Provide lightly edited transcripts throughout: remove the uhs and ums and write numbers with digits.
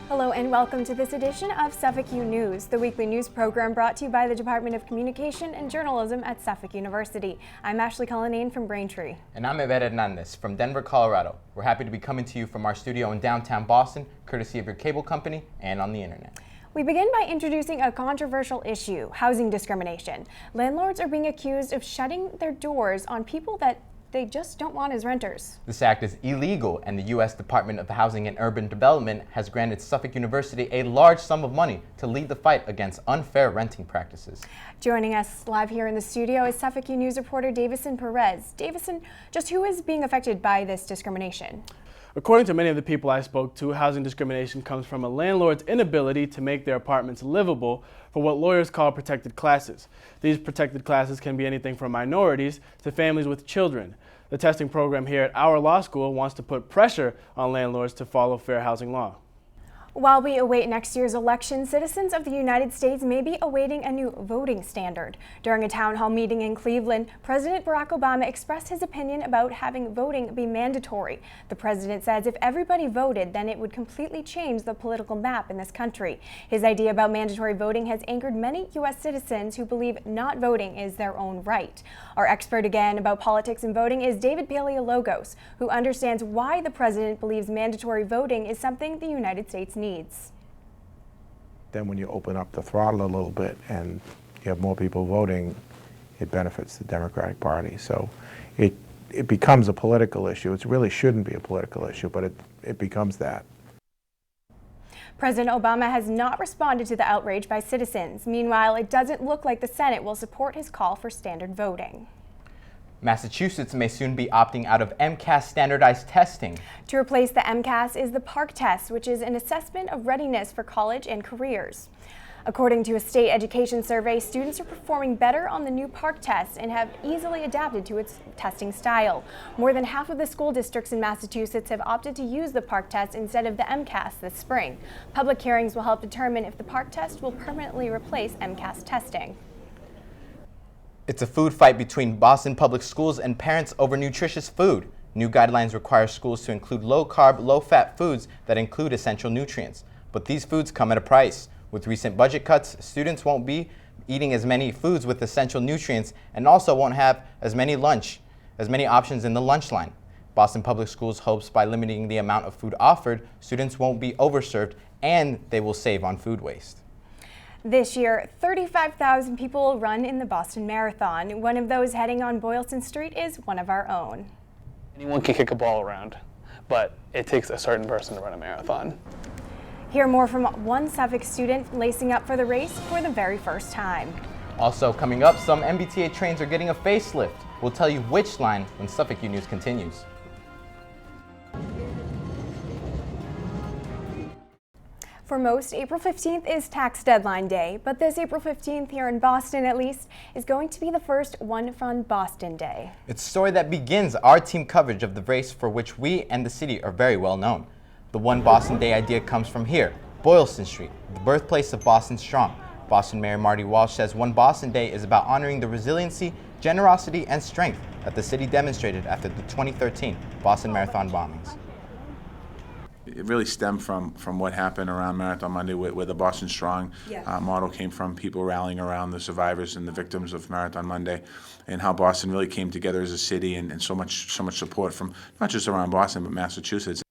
Hello and welcome to this edition of Suffolk U News, the weekly news program brought to you by the Department of Communication and Journalism at Suffolk University. I'm Ashley Cullinane from Braintree. And I'm Yvette Hernandez from Denver, Colorado. We're happy to be coming to you from our studio in downtown Boston, courtesy of your cable company and on the internet. We begin by introducing a controversial issue, housing discrimination. Landlords are being accused of shutting their doors on people that they just don't want as renters. This act is illegal, and the U.S. Department of Housing and Urban Development has granted Suffolk University a large sum of money to lead the fight against unfair renting practices. Joining us live here in the studio is Suffolk U News reporter Davison Perez. Davison, just who is being affected by this discrimination? According to many of the people I spoke to, housing discrimination comes from a landlord's inability to make their apartments livable for what lawyers call protected classes. These protected classes can be anything from minorities to families with children. The testing program here at our law school wants to put pressure on landlords to follow fair housing law. While we await next year's election, citizens of the United States may be awaiting a new voting standard. During a town hall meeting in Cleveland, President Barack Obama expressed his opinion about having voting be mandatory. The president says if everybody voted, then it would completely change the political map in this country. His idea about mandatory voting has angered many U.S. citizens who believe not voting is their own right. Our expert again about politics and voting is David Paleologos, who understands why the president believes mandatory voting is something the United States needs. Then when you open up the throttle a little bit and you have more people voting, it benefits the Democratic Party. So it becomes a political issue. It really shouldn't be a political issue, but it becomes that. President Obama has not responded to the outrage by citizens. Meanwhile, it doesn't look like the Senate will support his call for standard voting. Massachusetts may soon be opting out of MCAS standardized testing. To replace the MCAS is the PARCC test, which is an assessment of readiness for college and careers. According to a state education survey, students are performing better on the new PARCC test and have easily adapted to its testing style. More than half of the school districts in Massachusetts have opted to use the PARCC test instead of the MCAS this spring. Public hearings will help determine if the PARCC test will permanently replace MCAS testing. It's a food fight between Boston Public Schools and parents over nutritious food. New guidelines require schools to include low-carb, low-fat foods that include essential nutrients. But these foods come at a price. With recent budget cuts, students won't be eating as many foods with essential nutrients and also won't have as many options in the lunch line. Boston Public Schools hopes by limiting the amount of food offered, students won't be overserved and they will save on food waste. This year, 35,000 people will run in the Boston Marathon. One of those heading on Boylston Street is one of our own. Anyone can kick a ball around, but it takes a certain person to run a marathon. Hear more from one Suffolk student lacing up for the race for the very first time. Also coming up, some MBTA trains are getting a facelift. We'll tell you which line when Suffolk U News continues. For most, April 15th is tax deadline day, but this April 15th here in Boston at least is going to be the first One Fun Boston Day. It's a story that begins our team coverage of the race for which we and the city are very well known. The One Boston Day idea comes from here, Boylston Street, the birthplace of Boston Strong. Boston Mayor Marty Walsh says One Boston Day is about honoring the resiliency, generosity, and strength that the city demonstrated after the 2013 Boston Marathon bombings. It really stemmed from what happened around Marathon Monday, where the Boston Strong model came from, people rallying around the survivors and the victims of Marathon Monday, and how Boston really came together as a city, and so much support from not just around Boston but Massachusetts.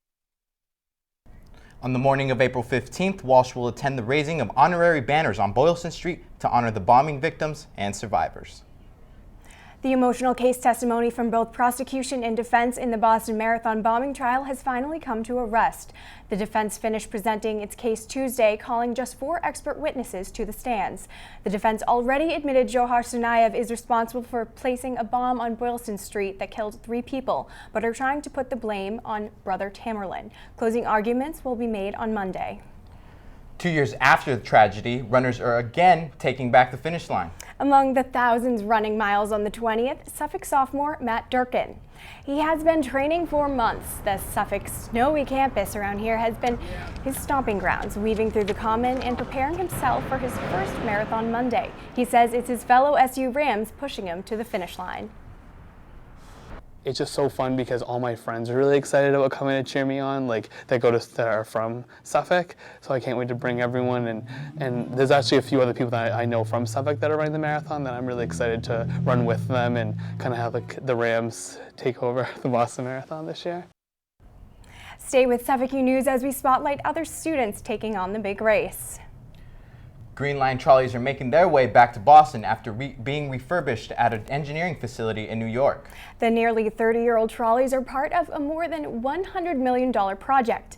On the morning of April 15th, Walsh will attend the raising of honorary banners on Boylston Street to honor the bombing victims and survivors. The emotional case testimony from both prosecution and defense in the Boston Marathon bombing trial has finally come to a rest. The defense finished presenting its case Tuesday, calling just 4 expert witnesses to the stands. The defense already admitted Johar Tsarnaev is responsible for placing a bomb on Boylston Street that killed 3 people, but are trying to put the blame on brother Tamerlan. Closing arguments will be made on Monday. 2 years after the tragedy, runners are again taking back the finish line. Among the thousands running miles on the 20th, Suffolk sophomore Matt Durkin. He has been training for months. The Suffolk snowy campus around here has been his stomping grounds, weaving through the common and preparing himself for his first Marathon Monday. He says it's his fellow SU Rams pushing him to the finish line. it's just so fun because all my friends are really excited about coming to cheer me on, like that are from Suffolk. So I can't wait to bring everyone, and there's actually a few other people that I know from Suffolk that are running the marathon that I'm really excited to run with them and kind of have the Rams take over the Boston Marathon this year. Stay with Suffolk U News as we spotlight other students taking on the big race. Green Line trolleys are making their way back to Boston after being refurbished at an engineering facility in New York. The nearly 30-year-old trolleys are part of a more than $100 million project.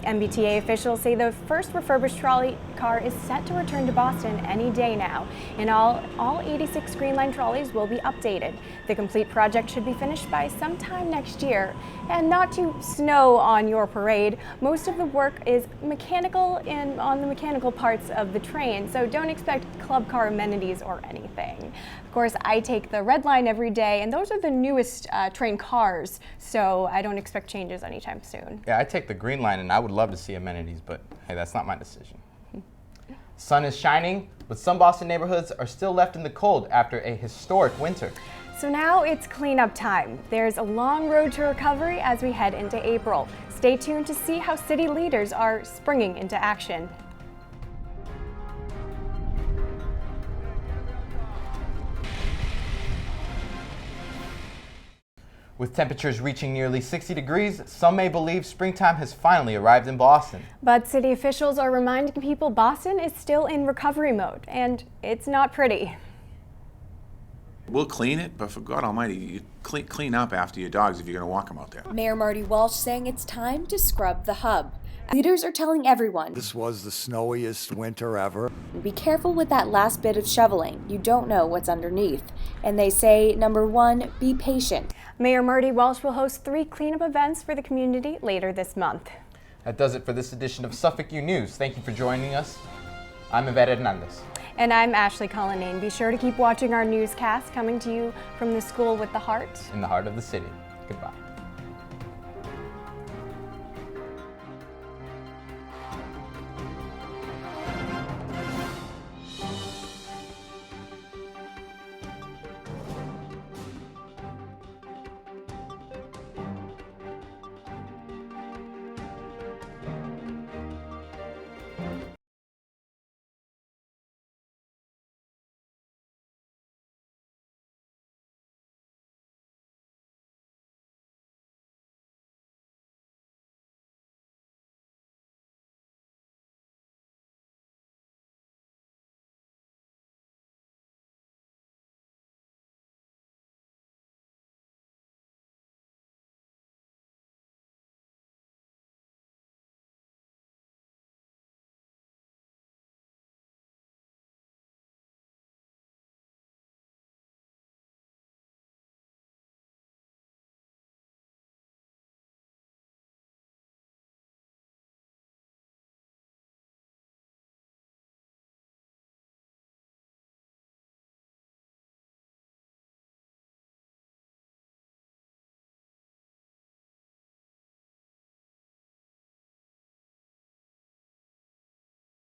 MBTA officials say the first refurbished trolley car is set to return to Boston any day now. In all 86 Green Line trolleys will be updated. The complete project should be finished by sometime next year. And not to snow on your parade, most of the work is mechanical and on the mechanical parts of the train, so don't expect club car amenities or anything. Of course, I take the Red Line every day, and those are the newest train cars, so I don't expect changes anytime soon. Yeah, I take the Green Line, and I would love to see amenities, but hey, that's not my decision. Sun is shining, but some Boston neighborhoods are still left in the cold after a historic winter. So now it's cleanup time. There's a long road to recovery as we head into April. Stay tuned to see how city leaders are springing into action. With temperatures reaching nearly 60 degrees, some may believe springtime has finally arrived in Boston. But city officials are reminding people Boston is still in recovery mode, and it's not pretty. We'll clean it, but for God almighty, you clean up after your dogs if you're going to walk them out there. Mayor Marty Walsh saying it's time to scrub the hub. Leaders are telling everyone, this was the snowiest winter ever. be careful with that last bit of shoveling. You don't know what's underneath. And they say, number one, be patient. Mayor Marty Walsh will host 3 cleanup events for the community later this month. That does it for this edition of Suffolk U News. Thank you for joining us. I'm Yvette Hernandez. And I'm Ashley Cullinane. Be sure to keep watching our newscast coming to you from the school with the heart. In the heart of the city. Goodbye.